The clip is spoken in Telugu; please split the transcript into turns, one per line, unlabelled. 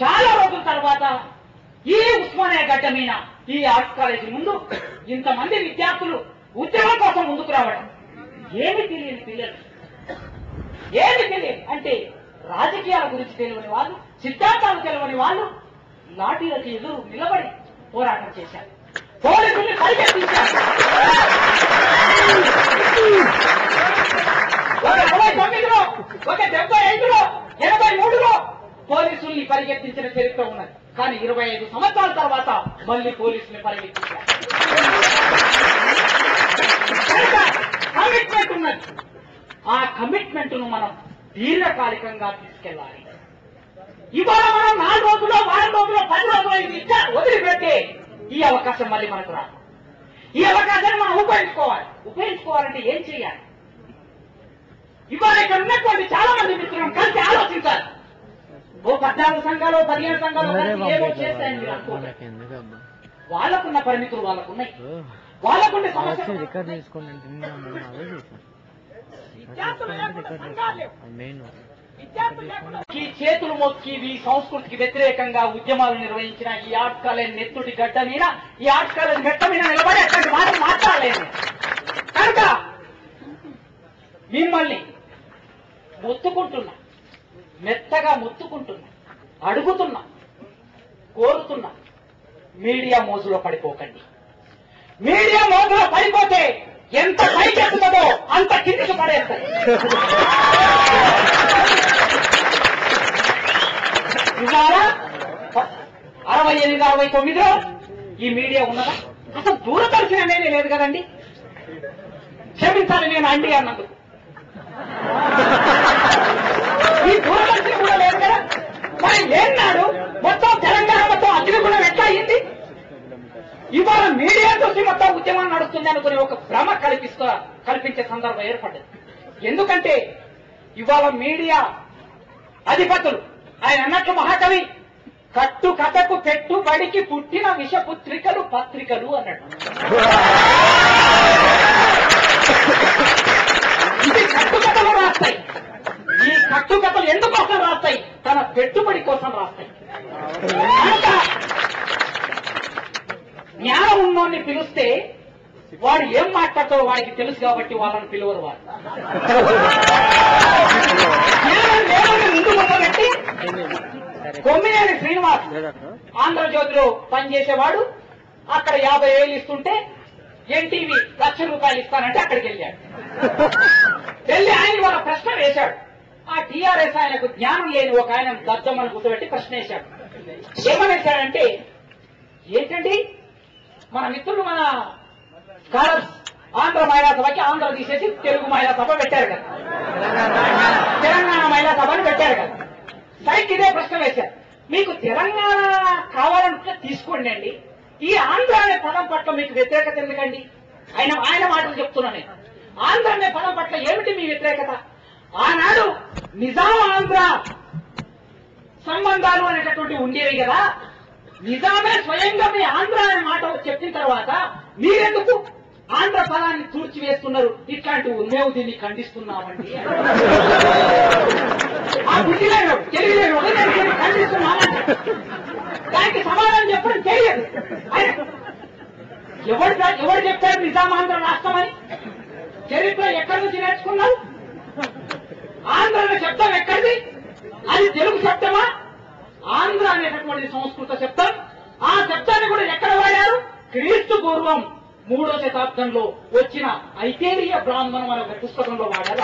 చాలా రోజుల తర్వాత ఈ ఉస్మానియా గడ్డ మీద ఈ ఆర్ట్స్ కాలేజీ ముందు ఇంతమంది విద్యార్థులు ఉద్యమం కోసం ముందుకు రావడం ఏమి తెలియని పిల్లలు, ఏమి తెలియదు అంటే రాజకీయాల గురించి తెలియని వాళ్ళు, సిద్ధాంతాలు తెలియని వాళ్ళు లాఠీలకు ఎదురు నిలబడి పోరాటం చేశారు. పోలీసుల్ని పరిగెత్తించారు. 1989లో, 1975లో, 83లో పోలీసుల్ని పరిగెత్తించిన చరిత్ర ఉన్నది. కానీ 25 సంవత్సరాల తర్వాత మళ్ళీ పోలీసుల్ని పరిగెత్తించారు. కమిట్మెంట్ ఉన్నది. ఆ కమిట్మెంట్ ను మనం దీర్ఘకాలికంగా తీసుకెళ్లాలి. ఇవాళ మనం 4 రోజుల్లో, వారం రోజుల్లో, 10 రోజుల్లో ఇది వదిలిపెట్టే ఈ అవకాశం మళ్ళీ మనకు రాదు. ఈ అవకాశాన్ని మనం ఉపయోగించుకోవాలి. ఉపయోగించుకోవాలంటే ఏం చేయాలి? ఇవాళ ఇక్కడ ఉన్నటువంటి చాలా మంది మిత్రులను కలిసి ఆలోచించాలి. ఓ 14 సంఘాలు, 15 సంఘాలు కలిసి ఏదో చేస్తాయని మీరు అనుకోవాలి. వాళ్ళకున్న పరిమితులు వాళ్ళకున్నాయి, వాళ్ళకున్న సమస్యలు. ఈ చేతులు మొక్కి ఈ సంస్కృతికి వ్యతిరేకంగా ఉద్యమాలు నిర్వహించిన ఈ ఆర్ట్స్ కాలేజ్ నెత్తుడి గడ్డ మీద, ఈ ఆర్ట్స్ కాలేజ్ గడ్డ మీద నిలబడి అట్లాంటి మాటలు మాట్లాడలేదు. కనుక మిమ్మల్ని మొత్తుకుంటున్నా, మెత్తగా మొత్తుకుంటున్నా, అడుగుతున్నా, కోరుతున్నా, మీడియా మోజులో పడిపోకండి. మీడియా మోజులో పడిపోతే ఎంత పైకి ఎత్తుతుందో అంత కిందికి పడేస్తాయి. ఇవాళ 68, 69లో ఈ మీడియా ఉన్నదా? అసలు దూరదర్శనం అనేది లేదు కదండి. క్షమించాలి నేను అండి అన్నందుకు. ఈ దూరదర్శనం కూడా లేదు కదా. మరి ఏన్నాడు మొత్తం తెలంగాణ మొత్తం అగ్నిగుణం ఎట్లా అయింది? ఇవాళ మీడియా చూసి మొత్తం ఉద్యమం నడుస్తుంది అనుకుని ఒక భ్రమ కల్పించే సందర్భం ఏర్పడ్డది. ఎందుకంటే ఇవాళ మీడియా అధిపతులు, ఆయన అన్నట్లు మహాకవి, కట్టు కథకు పెట్టుబడికి పుట్టిన విషపుత్రికలు పత్రికలు అన్నాడు. ఇది కట్టుకథలు రాస్తాయి. ఈ కట్టుకథలు ఎందుకోసం రాస్తాయి? తన పెట్టుబడి కోసం రాస్తాయి. జ్ఞానం ఉన్నోడిని పిలిస్తే వాడు ఏం మాట్లాడతాడో వాడికి తెలుసు కాబట్టి వాళ్ళని పిలువరు. వాడు జ్ఞానం లేదని ముందు మొదలుపెట్టి కొమ్మినేని శ్రీనివాస్ ఆంధ్రజ్యోతిలో పనిచేసేవాడు. అక్కడ 50,000 ఇస్తుంటే ఎన్టీవీ ₹1,00,000 ఇస్తానంటే అక్కడికి వెళ్ళాడు. వెళ్ళి ఆయన వాళ్ళ ప్రశ్న వేశాడు. ఆ టీఆర్ఎస్ ఆయనకు జ్ఞానం లేని ఒక ఆయన దద్దమ్మను గుర్తుపెట్టి ప్రశ్న వేశాడు. ఏమనేశాడంటే, ఏంటండి మన మిత్రులు మన స్కాలర్స్ ఆంధ్ర మహిళా సభకి ఆంధ్ర తీసేసి తెలుగు మహిళా సభ పెట్టారు కదా, తెలంగాణ మహిళా సభని పెట్టారు కదా. సైకి ఇదే ప్రశ్న వేశారు. మీకు తెలంగాణ కావాలంటే తీసుకోండి అండి, ఈ ఆంధ్ర అనే పదం పట్ల మీకు వ్యతిరేకత ఎందుకండి? ఆయన మాటలు చెప్తున్నా నేను. ఆంధ్ర అనే పదం పట్ల ఏమిటి మీ వ్యతిరేకత? ఆనాడు నిజాం ఆంధ్ర సంబంధాలు అనేటటువంటి ఉండేవి కదా. నిజామే స్వయంగా మీ ఆంధ్ర అనే మాట చెప్పిన తర్వాత మీరెందుకు ఆంధ్ర పదాన్ని తుడిచివేస్తున్నారు? ఇట్లాంటి మేము దీన్ని ఖండిస్తున్నామండి. ఆ బుద్ధిలేడు, తెలియలేడు, నేను ఖండిస్తున్నామంటే దానికి సమాధానం చెప్పడం తెలియదు. ఎవరు చెప్పారు నిజాం ఆంధ్ర రాష్ట్రం అని? చరిత్ర ఎక్కడి నుంచి నేర్చుకున్నారు? ఆంధ్ర అనే శబ్దం ఎక్కడిది? అది తెలుగు శబ్దమా? ఆంధ్ర అనేటటువంటి సంస్కృత శబ్దం. ఆ శబ్దాన్ని కూడా ఎక్కడ వాడారు? క్రీస్తు పూర్వం 3వ శతాబ్దంలో వచ్చిన ఐతేరీయ బ్రాహ్మణం అనే ఒక పుస్తకంలో వాడారు.